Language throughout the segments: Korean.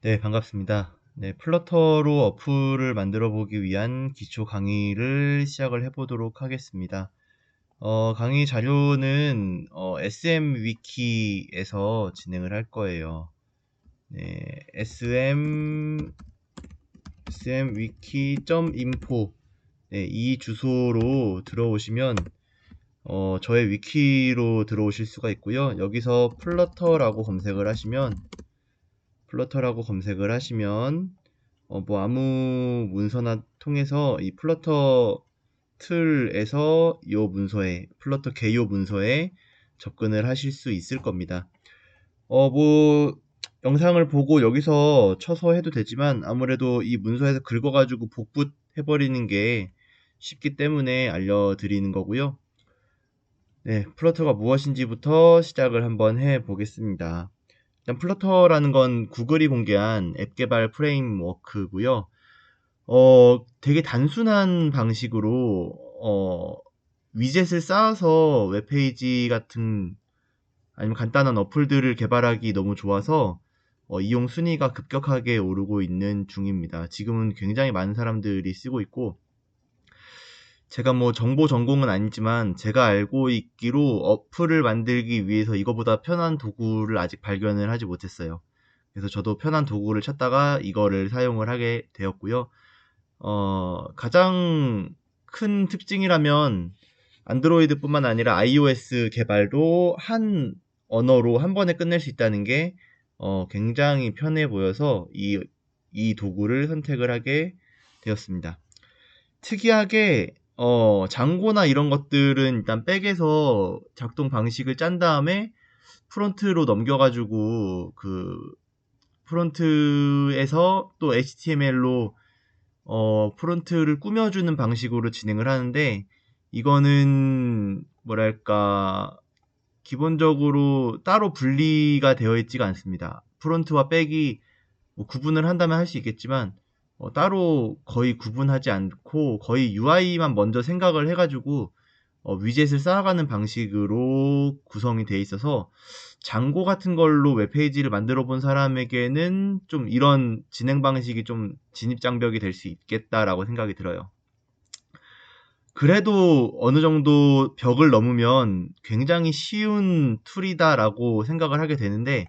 네, 반갑습니다. 네, 플러터로 어플을 만들어 보기 위한 기초 강의를 시작을 해보도록 하겠습니다. 강의 자료는 SM 위키에서 진행을 할 거예요. 네, smwiki.info 네, 이 주소로 들어오시면 저의 위키로 들어오실 수가 있고요. 여기서 플러터라고 검색을 하시면 뭐 아무 문서나 통해서 이 플러터 틀에서 요 문서에 플러터 개요 문서에 접근을 하실 수 있을 겁니다. 뭐 영상을 보고 여기서 쳐서 해도 되지만 아무래도 이 문서에서 긁어가지고 복붙해버리는 게 쉽기 때문에 알려드리는 거고요. 네, 플러터가 무엇인지부터 시작을 한번 해 보겠습니다. 일단 플러터라는 건 구글이 공개한 앱 개발 프레임워크고요. 되게 단순한 방식으로 위젯을 쌓아서 웹페이지 같은 아니면 간단한 어플들을 개발하기 너무 좋아서 이용 순위가 급격하게 오르고 있는 중입니다. 지금은 굉장히 많은 사람들이 쓰고 있고 제가 뭐 정보 전공은 아니지만 제가 알고 있기로 어플을 만들기 위해서 이거보다 편한 도구를 아직 발견을 하지 못했어요. 그래서 저도 편한 도구를 찾다가 이거를 사용을 하게 되었고요. 가장 큰 특징이라면 안드로이드뿐만 아니라 iOS 개발도 한 언어로 한 번에 끝낼 수 있다는 게 굉장히 편해 보여서 이 도구를 선택을 하게 되었습니다. 특이하게 장고나 이런 것들은 일단 백에서 작동 방식을 짠 다음에 프론트로 넘겨가지고 그 프론트에서 또 HTML로 프론트를 꾸며주는 방식으로 진행을 하는데 이거는 뭐랄까 기본적으로 따로 분리가 되어 있지가 않습니다. 프론트와 백이 뭐 구분을 한다면 할 수 있겠지만 따로 거의 구분하지 않고 거의 UI만 먼저 생각을 해가지고 위젯을 쌓아가는 방식으로 구성이 돼 있어서 장고 같은 걸로 웹페이지를 만들어 본 사람에게는 좀 이런 진행 방식이 좀 진입장벽이 될 수 있겠다라고 생각이 들어요. 그래도 어느 정도 벽을 넘으면 굉장히 쉬운 툴이다라고 생각을 하게 되는데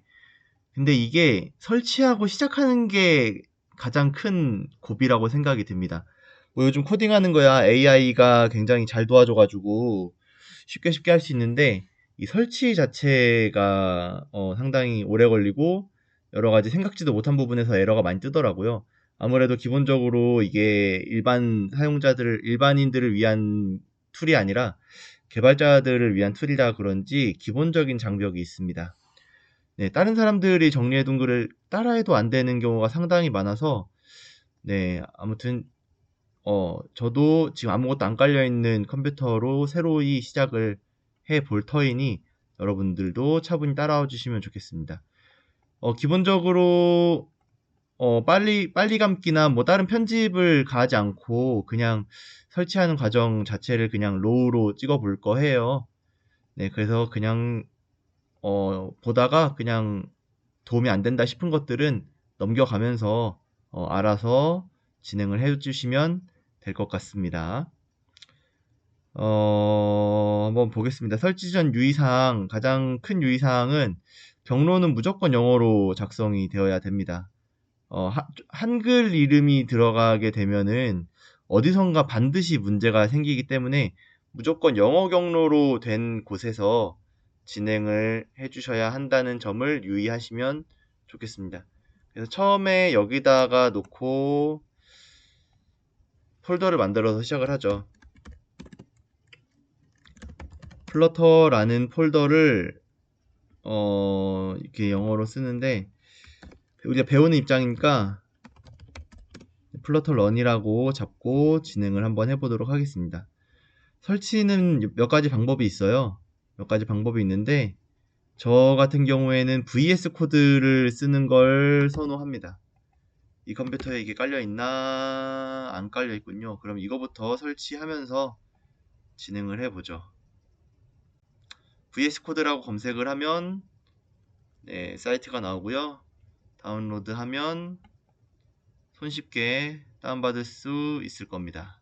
근데 이게 설치하고 시작하는 게 가장 큰 고비라고 생각이 듭니다. 뭐 요즘 코딩하는 거야 AI가 굉장히 잘 도와줘가지고 쉽게 쉽게 할 수 있는데 이 설치 자체가 상당히 오래 걸리고 여러 가지 생각지도 못한 부분에서 에러가 많이 뜨더라고요. 아무래도 기본적으로 이게 일반인들을 위한 툴이 아니라 개발자들을 위한 툴이라 그런지 기본적인 장벽이 있습니다. 네, 다른 사람들이 정리해둔 글을 따라해도 안 되는 경우가 상당히 많아서, 네, 아무튼, 저도 지금 아무것도 안 깔려있는 컴퓨터로 새로이 시작을 해 볼 터이니 여러분들도 차분히 따라와 주시면 좋겠습니다. 기본적으로, 빨리 감기나 뭐 다른 편집을 가하지 않고 그냥 설치하는 과정 자체를 그냥 로우로 찍어 볼 거예요. 네, 그래서 그냥, 보다가 그냥 도움이 안 된다 싶은 것들은 넘겨가면서 알아서 진행을 해주시면 될 것 같습니다. 한번 보겠습니다. 설치 전 유의사항, 가장 큰 유의사항은 경로는 무조건 영어로 작성이 되어야 됩니다. 한글 이름이 들어가게 되면은 어디선가 반드시 문제가 생기기 때문에 무조건 영어 경로로 된 곳에서 진행을 해주셔야 한다는 점을 유의하시면 좋겠습니다. 그래서 처음에 여기다가 놓고 폴더를 만들어서 시작을 하죠. 플러터라는 폴더를 이렇게 영어로 쓰는데 우리가 배우는 입장이니까 플러터 런이라고 잡고 진행을 한번 해보도록 하겠습니다. 설치는 몇 가지 방법이 있어요. 몇 가지 방법이 있는데 저 같은 경우에는 VS 코드를 쓰는 걸 선호합니다. 이 컴퓨터에 이게 깔려 있나 안 깔려 있군요. 그럼 이거부터 설치하면서 진행을 해보죠. VS 코드라고 검색을 하면 네, 사이트가 나오고요. 다운로드하면 손쉽게 다운받을 수 있을 겁니다.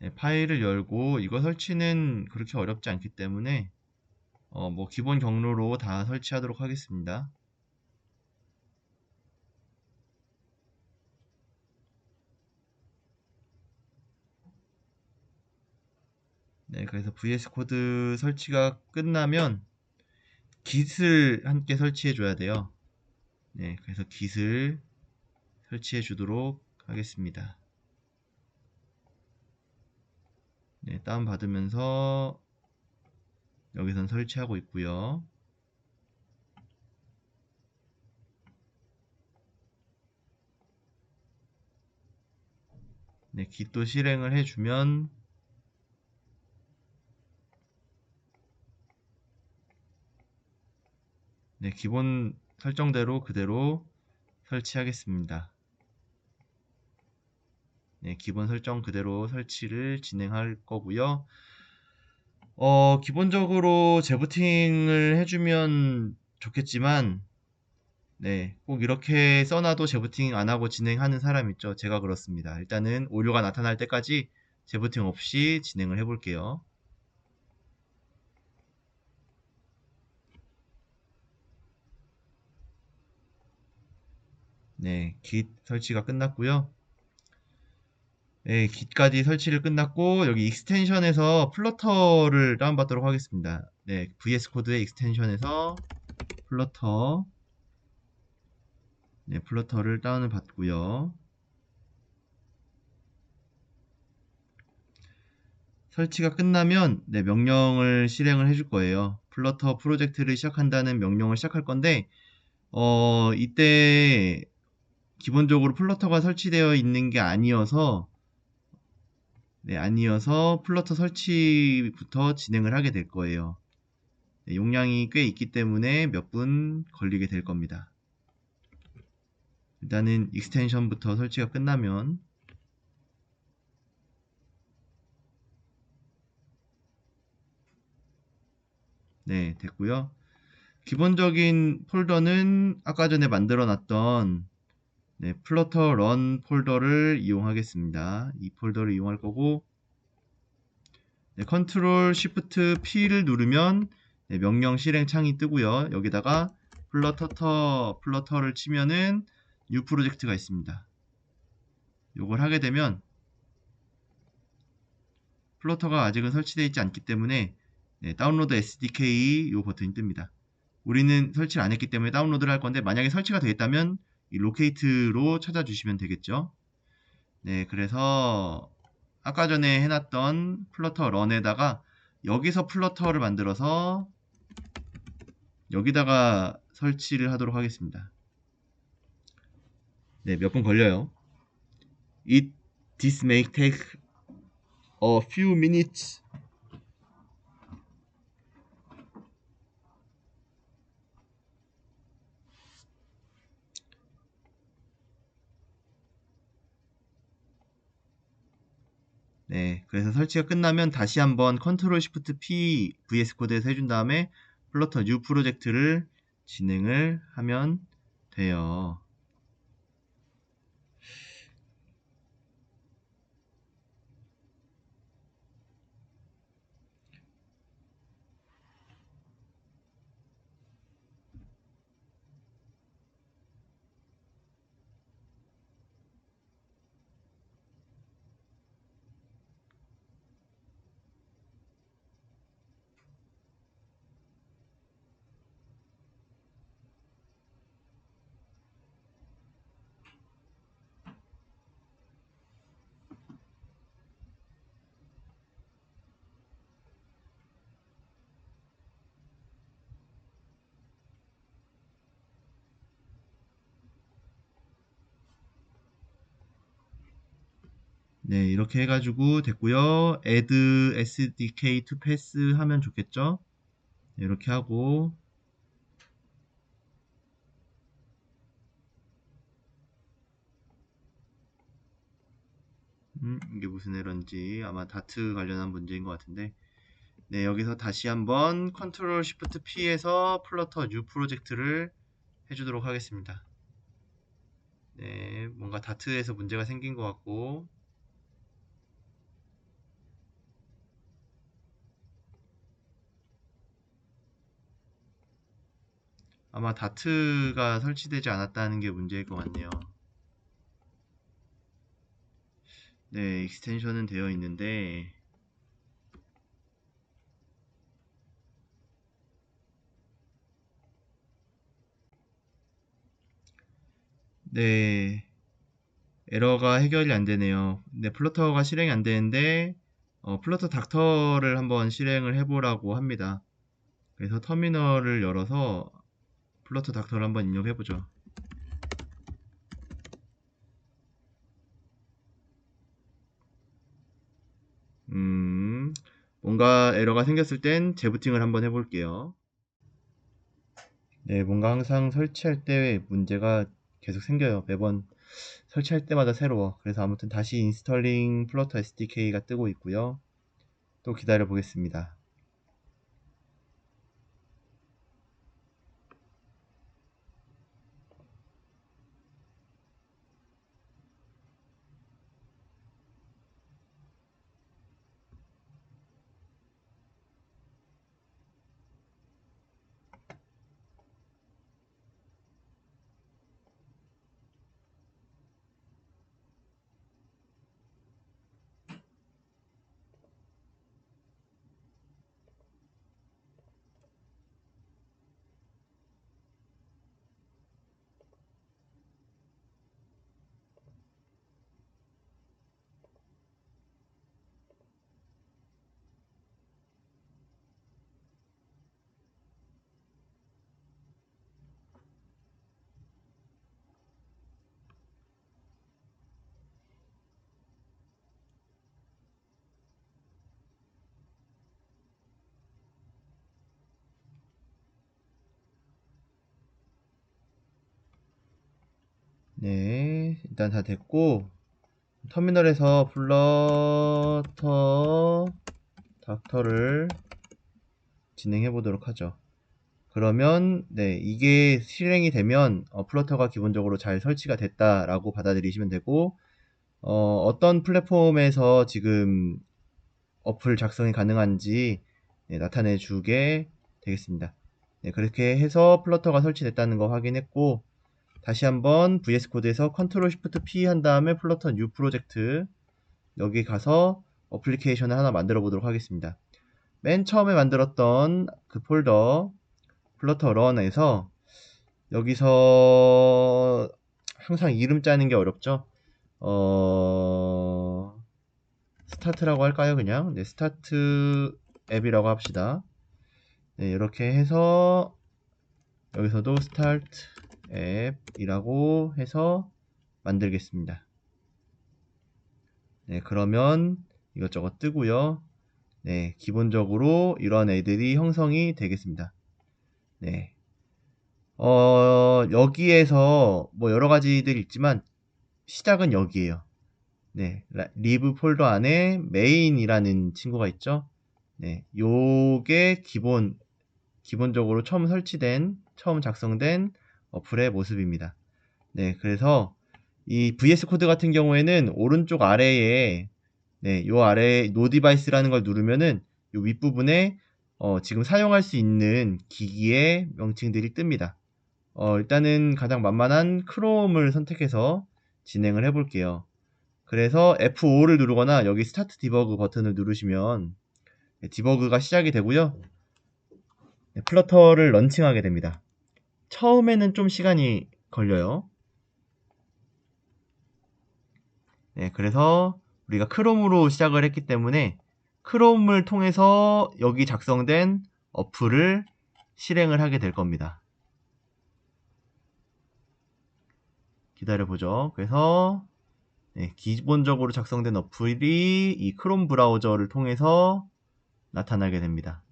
네, 파일을 열고 이거 설치는 그렇게 어렵지 않기 때문에 뭐 기본 경로로 다 설치하도록 하겠습니다. 네, 그래서 VS 코드 설치가 끝나면 Git을 함께 설치해 줘야 돼요. 네, 그래서 Git을 설치해 주도록 하겠습니다. 네, 다운받으면서 여기선 설치하고 있고요. 네, Git도 실행을 해주면 네, 기본 설정대로 그대로 설치하겠습니다. 네, 기본 설정 그대로 설치를 진행할 거고요. 기본적으로 재부팅을 해주면 좋겠지만, 네, 꼭 이렇게 써놔도 재부팅 안 하고 진행하는 사람 있죠. 제가 그렇습니다. 일단은 오류가 나타날 때까지 재부팅 없이 진행을 해볼게요. 네, Git 설치가 끝났고요. 네, Git까지 설치를 끝났고 여기 익스텐션에서 플러터를 다운받도록 하겠습니다. 네, VS 코드의 익스텐션에서 플러터, 네, 플러터를 다운을 받고요. 설치가 끝나면 네, 명령을 실행을 해줄 거예요. 플러터 프로젝트를 시작한다는 명령을 시작할 건데 이때 기본적으로 플러터가 설치되어 있는 게 아니어서 플러터 설치부터 진행을 하게 될 거예요. 네, 용량이 꽤 있기 때문에 몇 분 걸리게 될 겁니다. 일단은 익스텐션부터 설치가 끝나면 네, 됐고요. 기본적인 폴더는 아까 전에 만들어 놨던 네, 플러터 런 폴더를 이용하겠습니다. 이 폴더를 이용할 거고 네, 컨트롤 시프트 P를 누르면 네, 명령 실행 창이 뜨고요. 여기다가 플러터를 치면은 뉴 프로젝트가 있습니다. 요걸 하게 되면 플러터가 아직은 설치되어 있지 않기 때문에 네, 다운로드 SDK 요 버튼이 뜹니다. 우리는 설치를 안 했기 때문에 다운로드를 할 건데 만약에 설치가 되어 있다면 이 로케이트로 찾아주시면 되겠죠. 네, 그래서 아까 전에 해놨던 플러터 런에다가 여기서 플러터를 만들어서 여기다가 설치를 하도록 하겠습니다. 네, 몇 분 걸려요. This may take a few minutes. 네, 그래서 설치가 끝나면 다시 한번 컨트롤 시프트 P VS 코드에서 해준 다음에 플러터 뉴 프로젝트를 진행을 하면 돼요. 네, 이렇게 해가지고 됐고요. add SDK to pass 하면 좋겠죠? 네, 이렇게 하고 이게 무슨 에러인지 아마 다트 관련한 문제인 것 같은데 네, 여기서 다시 한번 컨트롤 시프트 P에서 플러터 뉴 프로젝트를 해주도록 하겠습니다. 네, 뭔가 다트에서 문제가 생긴 것 같고 아마 다트가 설치되지 않았다는 게 문제일 것 같네요. 네, 익스텐션은 되어 있는데 네, 에러가 해결이 안 되네요. 네, 플러터가 실행이 안 되는데 플러터 닥터를 한번 실행을 해보라고 합니다. 그래서 터미널을 열어서 플러터 닥터를 한번 입력해보죠. 뭔가 에러가 생겼을 땐 재부팅을 한번 해볼게요. 네, 뭔가 항상 설치할 때 문제가 계속 생겨요. 매번 설치할 때마다 새로워. 그래서 아무튼 다시 인스톨링 플러터 SDK가 뜨고 있고요. 또 기다려 보겠습니다. 네, 일단 다 됐고 터미널에서 플러터 닥터를 진행해 보도록 하죠. 그러면 네, 이게 실행이 되면 플러터가 기본적으로 잘 설치가 됐다라고 받아들이시면 되고 어떤 플랫폼에서 지금 어플 작성이 가능한지 네, 나타내 주게 되겠습니다. 네, 그렇게 해서 플러터가 설치됐다는 거 확인했고 다시 한번 VS 코드에서 컨트롤 시프트 P 한 다음에 플러터 뉴 프로젝트 여기 가서 어플리케이션을 하나 만들어 보도록 하겠습니다. 맨 처음에 만들었던 그 폴더 플러터 런에서 여기서 항상 이름 짜는 게 어렵죠. 스타트라고 할까요? 그냥 네, 스타트 앱이라고 합시다. 네, 이렇게 해서 여기서도 스타트 앱이라고 해서 만들겠습니다. 네, 그러면 이것저것 뜨고요. 네, 기본적으로 이런 애들이 형성이 되겠습니다. 네. 여기에서 뭐 여러 가지들이 있지만 시작은 여기에요. 네, 리브 폴더 안에 메인이라는 친구가 있죠. 네, 요게 기본적으로 처음 작성된 어플의 모습입니다. 네, 그래서 이 VS 코드 같은 경우에는 오른쪽 아래에 네, 요 아래에 노 디바이스라는 걸 누르면은 요 윗부분에 지금 사용할 수 있는 기기의 명칭들이 뜹니다. 일단은 가장 만만한 크롬을 선택해서 진행을 해 볼게요. 그래서 F5를 누르거나 여기 스타트 디버그 버튼을 누르시면 네, 디버그가 시작이 되고요. 네, 플러터를 런칭하게 됩니다. 처음에는 좀 시간이 걸려요. 네, 그래서 우리가 크롬으로 시작을 했기 때문에 크롬을 통해서 여기 작성된 어플을 실행을 하게 될 겁니다. 기다려보죠. 그래서 네, 기본적으로 작성된 어플이 이 크롬 브라우저를 통해서 나타나게 됩니다.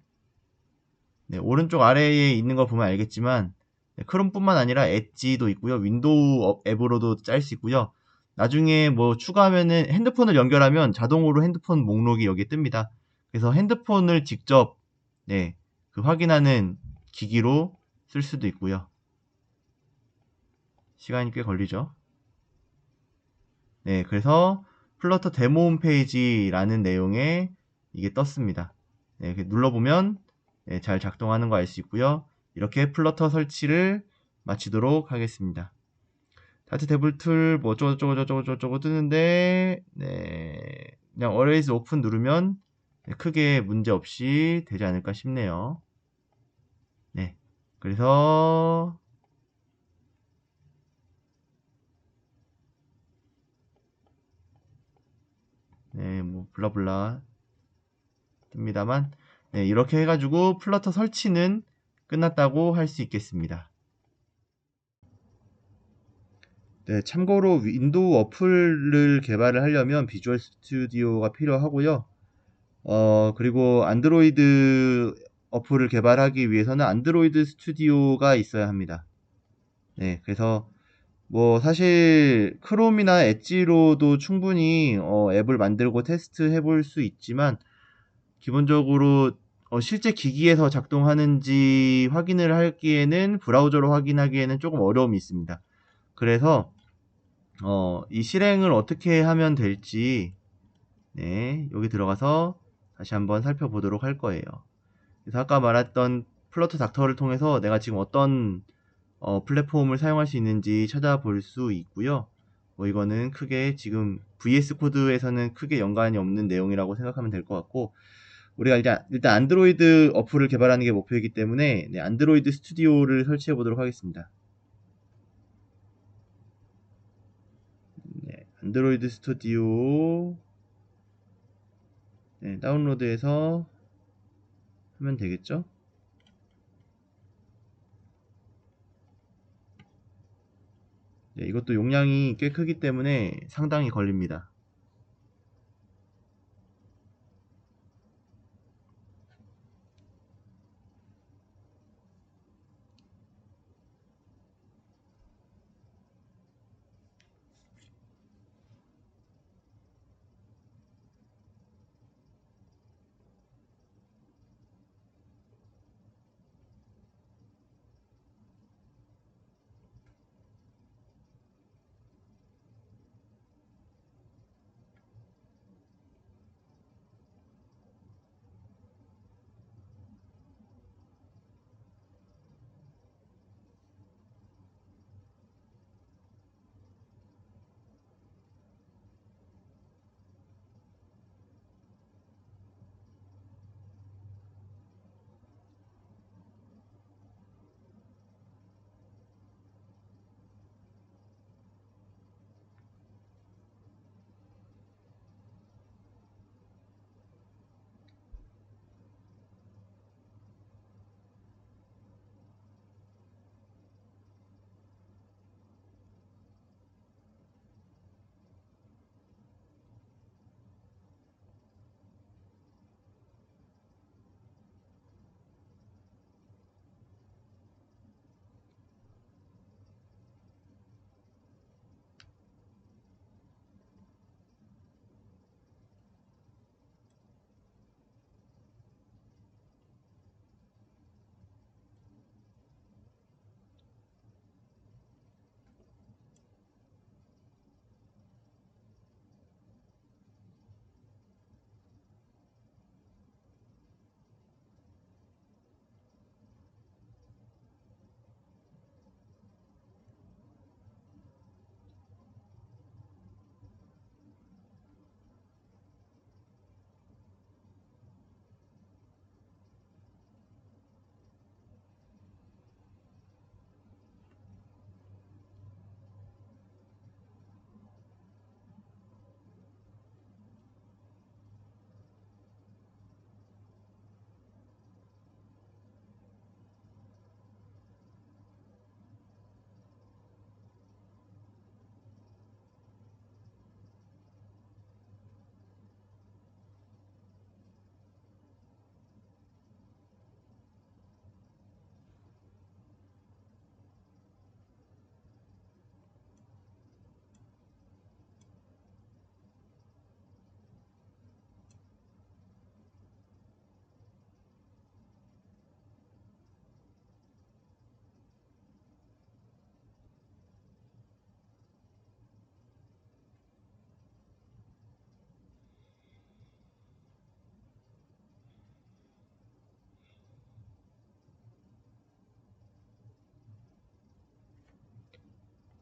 네, 오른쪽 아래에 있는 거 보면 알겠지만 네, 크롬뿐만 아니라 엣지도 있고요. 윈도우 앱으로도 짤 수 있고요. 나중에 뭐 추가하면은 핸드폰을 연결하면 자동으로 핸드폰 목록이 여기에 뜹니다. 그래서 핸드폰을 직접 네, 그 확인하는 기기로 쓸 수도 있고요. 시간이 꽤 걸리죠. 네, 그래서 플러터 데모 홈페이지라는 내용에 이게 떴습니다. 네, 눌러보면 네, 잘 작동하는 거 알 수 있고요. 이렇게 플러터 설치를 마치도록 하겠습니다. 다트 데블 툴뭐 어쩌고저쩌고 뜨는데 네, 그냥 always open 누르면 네, 크게 문제 없이 되지 않을까 싶네요. 네, 그래서 네, 뭐 블라블라 뜹니다만 네, 이렇게 해가지고 플러터 설치는 끝났다고 할 수 있겠습니다. 네, 참고로 윈도우 어플을 개발을 하려면 비주얼 스튜디오가 필요하고요. 그리고 안드로이드 어플을 개발하기 위해서는 안드로이드 스튜디오가 있어야 합니다. 네, 그래서 뭐 사실 크롬이나 엣지로도 충분히 앱을 만들고 테스트 해볼 수 있지만 기본적으로 실제 기기에서 작동하는지 확인을 하기에는 브라우저로 확인하기에는 조금 어려움이 있습니다. 그래서 이 실행을 어떻게 하면 될지 네, 여기 들어가서 다시 한번 살펴보도록 할 거예요. 그래서 아까 말했던 플러터 닥터를 통해서 내가 지금 어떤 플랫폼을 사용할 수 있는지 찾아볼 수 있고요. 뭐 이거는 크게 지금 VS 코드에서는 크게 연관이 없는 내용이라고 생각하면 될 것 같고 우리가 일단 안드로이드 어플을 개발하는 게 목표이기 때문에 네, 안드로이드 스튜디오를 설치해 보도록 하겠습니다. 네, 안드로이드 스튜디오 네, 다운로드해서 하면 되겠죠? 네, 이것도 용량이 꽤 크기 때문에 상당히 걸립니다.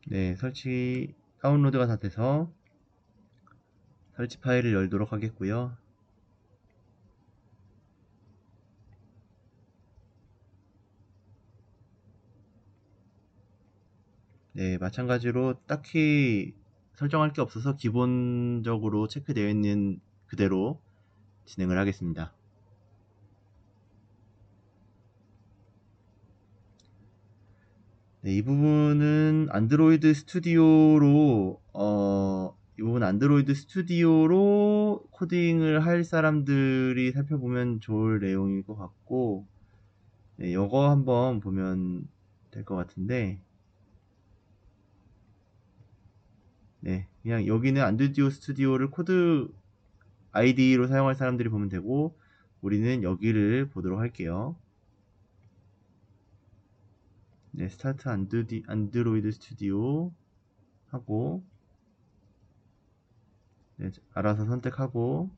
네, 설치 다운로드가 다 돼서 설치 파일을 열도록 하겠고요. 네, 마찬가지로 딱히 설정할 게 없어서 기본적으로 체크되어 있는 그대로 진행을 하겠습니다. 네, 이 부분은 안드로이드 스튜디오로 이 부분 안드로이드 스튜디오로 코딩을 할 사람들이 살펴보면 좋을 내용일 것 같고, 네, 이거 한번 보면 될 것 같은데, 네, 그냥 여기는 안드로이드 스튜디오를 코드 아이디로 사용할 사람들이 보면 되고, 우리는 여기를 보도록 할게요. 네, 스타트 안드로이드 스튜디오 하고, 네, 알아서 선택하고,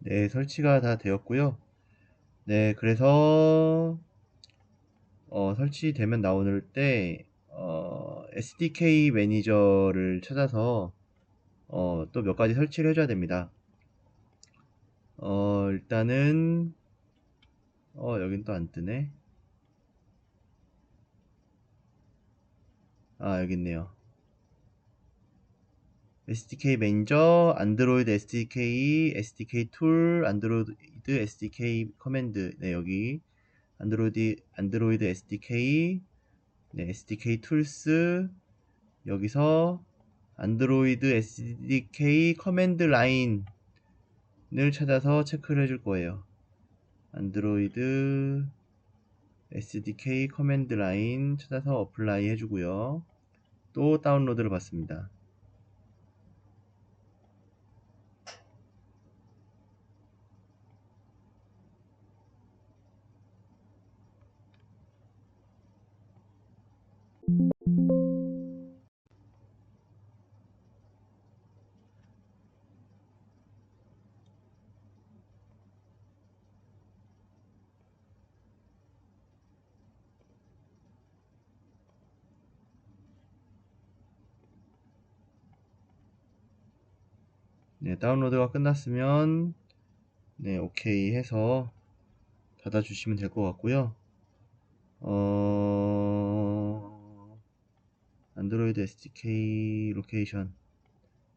네, 설치가 다 되었고요. 네, 그래서 설치되면 나올 때 SDK 매니저를 찾아서 또 몇 가지 설치를 해줘야 됩니다. 일단은 여긴 또 안 뜨네. 여기 있네요. SDK 매니저, 안드로이드 SDK, SDK 툴, 안드로이드 SDK 커맨드. 네, 여기 안드로이드 SDK, 네, SDK 툴스, 여기서 안드로이드 SDK 커맨드 라인을 찾아서 체크를 해줄 거예요. 안드로이드 SDK 커맨드 라인 찾아서 어플라이 해주고요. 또 다운로드를 받습니다. 네, 다운로드가 끝났으면 네, 오케이 해서 닫아주시면 될 것 같고요. 안드로이드 SDK 로케이션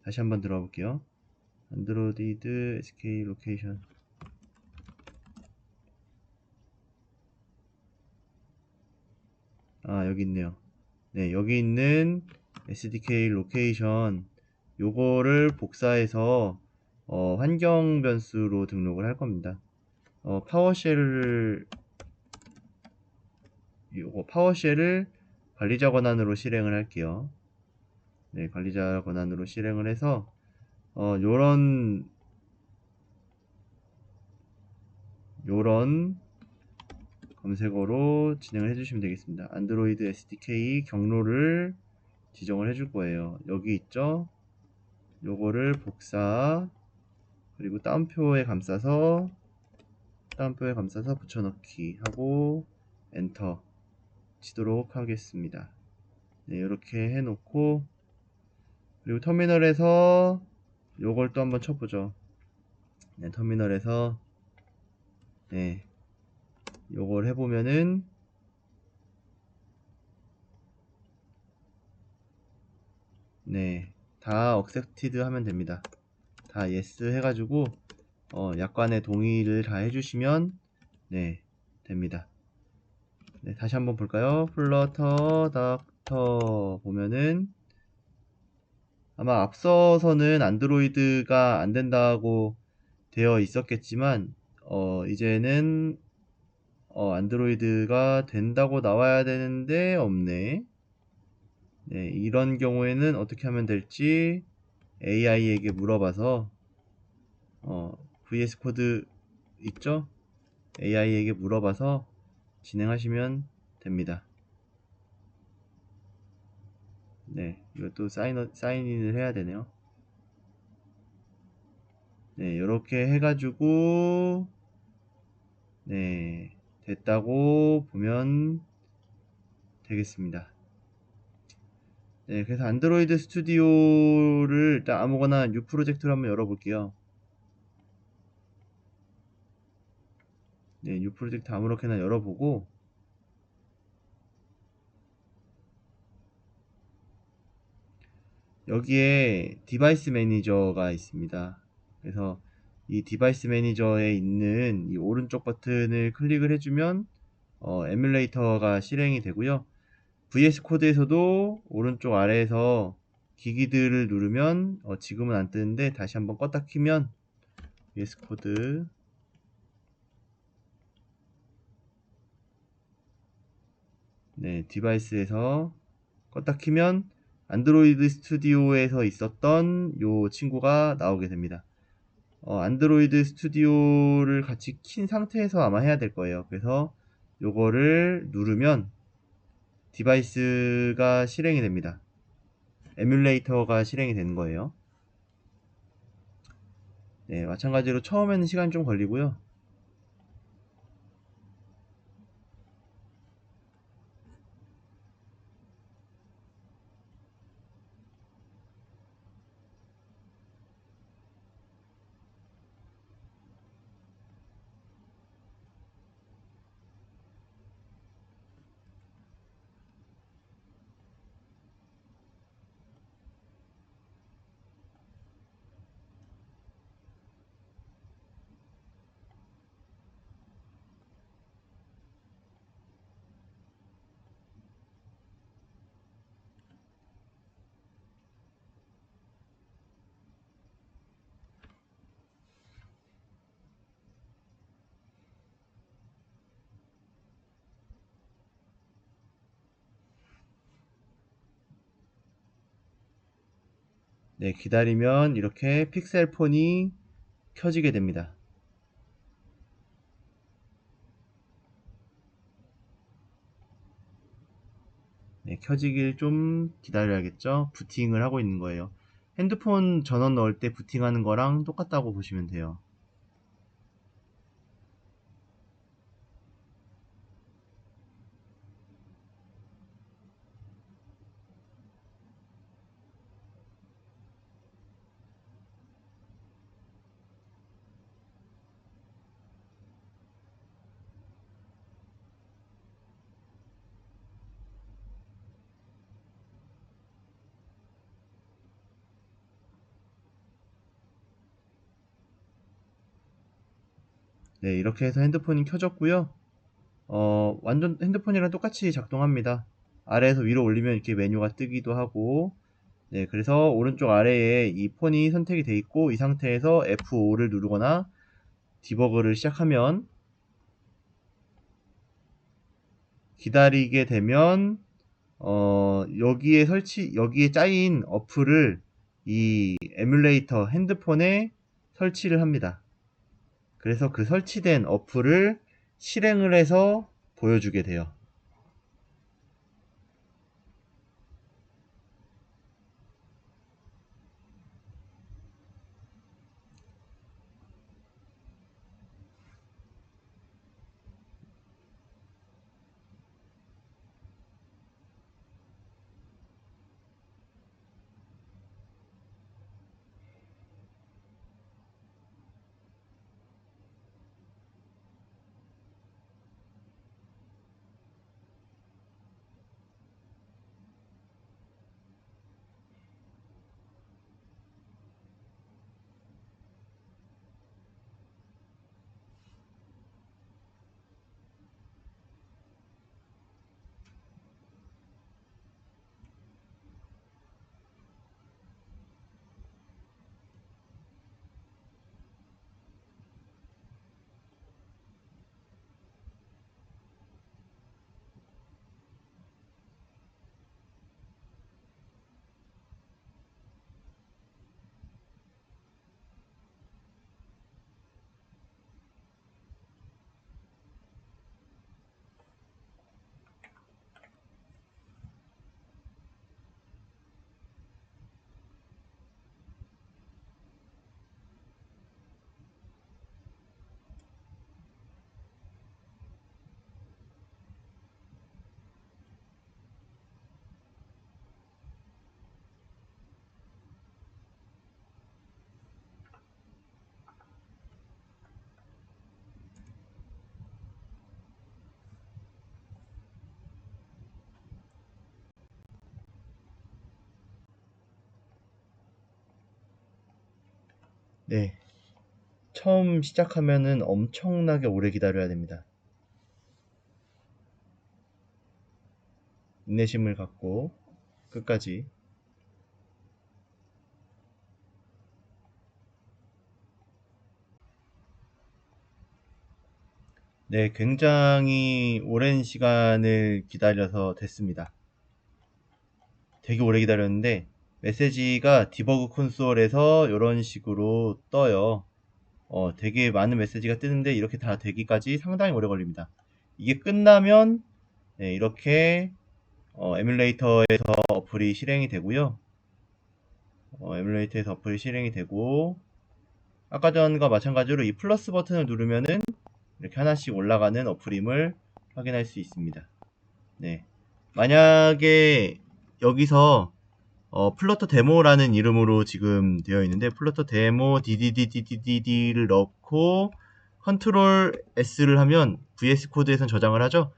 다시 한번 들어가 볼게요. 안드로이드 SDK 로케이션. 여기 있네요. 네, 여기 있는 SDK 로케이션 요거를 복사해서 환경 변수로 등록을 할 겁니다. 파워쉘을 관리자 권한으로 실행을 할게요. 네, 관리자 권한으로 실행을 해서 요런 검색어로 진행을 해주시면 되겠습니다. 안드로이드 SDK 경로를 지정을 해줄 거예요. 여기 있죠? 요거를 복사 그리고 따옴표에 감싸서 붙여넣기 하고 엔터 치도록 하겠습니다. 네, 이렇게 해놓고 그리고 터미널에서 요걸 또 한번 쳐보죠. 네, 터미널에서 네, 요걸 해보면은 네, 다 accepted 하면 됩니다. 다 yes 해가지고 약관의 동의를 다 해주시면 네, 됩니다. 네, 다시 한번 볼까요? 플러터 닥터 보면은 아마 앞서서는 안드로이드가 안 된다고 되어 있었겠지만 이제는 안드로이드가 된다고 나와야 되는데 없네. 네, 이런 경우에는 어떻게 하면 될지 AI에게 물어봐서 VS 코드 있죠? AI에게 물어봐서 진행하시면 됩니다. 네, 이것도 사인인을 해야 되네요. 네, 이렇게 해가지고 네, 됐다고 보면 되겠습니다. 네, 그래서 안드로이드 스튜디오를 일단 아무거나 뉴 프로젝트로 한번 열어볼게요. 네, 뉴 프로젝트 아무렇게나 열어보고 여기에 디바이스 매니저가 있습니다. 그래서 이 디바이스 매니저에 있는 이 오른쪽 버튼을 클릭을 해주면 에뮬레이터가 실행이 되고요. VS 코드에서도 오른쪽 아래에서 기기들을 누르면 지금은 안 뜨는데 다시 한번 껐다 키면 VS 코드 네, 디바이스에서 껐다 키면 안드로이드 스튜디오에서 있었던 요 친구가 나오게 됩니다. 안드로이드 스튜디오를 같이 킨 상태에서 아마 해야 될 거예요. 그래서 요거를 누르면 디바이스가 실행이 됩니다. 에뮬레이터가 실행이 되는 거예요. 네, 마찬가지로 처음에는 시간이 좀 걸리고요. 네, 기다리면 이렇게 픽셀 폰이 켜지게 됩니다. 네, 켜지길 좀 기다려야겠죠? 부팅을 하고 있는 거예요. 핸드폰 전원 넣을 때 부팅하는 거랑 똑같다고 보시면 돼요. 네, 이렇게 해서 핸드폰이 켜졌고요. 완전 핸드폰이랑 똑같이 작동합니다. 아래에서 위로 올리면 이렇게 메뉴가 뜨기도 하고, 네, 그래서 오른쪽 아래에 이 폰이 선택이 돼 있고, 이 상태에서 F5를 누르거나 디버그를 시작하면 기다리게 되면 여기에 짜인 어플을 이 에뮬레이터 핸드폰에 설치를 합니다. 그래서 그 설치된 어플을 실행을 해서 보여주게 돼요. 네, 처음 시작하면은 엄청나게 오래 기다려야 됩니다. 인내심을 갖고 끝까지. 네, 굉장히 오랜 시간을 기다려서 됐습니다. 되게 오래 기다렸는데 메시지가 디버그 콘솔에서 이런 식으로 떠요. 되게 많은 메시지가 뜨는데 이렇게 다 되기까지 상당히 오래 걸립니다. 이게 끝나면 네, 이렇게 에뮬레이터에서 어플이 실행이 되고요. 에뮬레이터에서 어플이 실행이 되고 아까 전과 마찬가지로 이 플러스 버튼을 누르면은 이렇게 하나씩 올라가는 어플임을 확인할 수 있습니다. 네. 만약에 여기서 플러터 데모라는 이름으로 지금 되어 있는데 플러터 데모 DDDDDD를 넣고 컨트롤 S를 하면 VS 코드에선 저장을 하죠.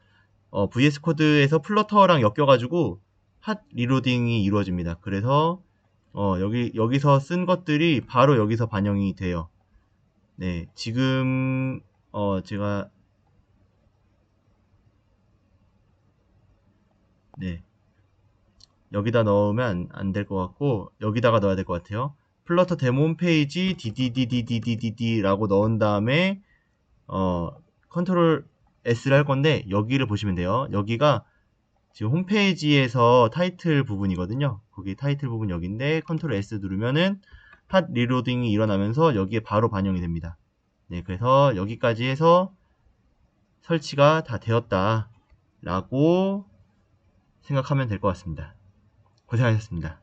VS 코드에서 플러터랑 엮여가지고 핫 리로딩이 이루어집니다. 그래서 여기서 쓴 것들이 바로 여기서 반영이 돼요. 네, 지금 제가 네, 여기다 넣으면 안 될 것 같고 여기다가 넣어야 될 것 같아요. 플러터 데모 홈페이지 DDDDDDD라고 넣은 다음에 컨트롤 S를 할 건데 여기를 보시면 돼요. 여기가 지금 홈페이지에서 타이틀 부분이거든요. 거기 타이틀 부분 여기인데 컨트롤 S 누르면은 핫 리로딩이 일어나면서 여기에 바로 반영이 됩니다. 네, 그래서 여기까지 해서 설치가 다 되었다 라고 생각하면 될 것 같습니다. 고생하셨습니다.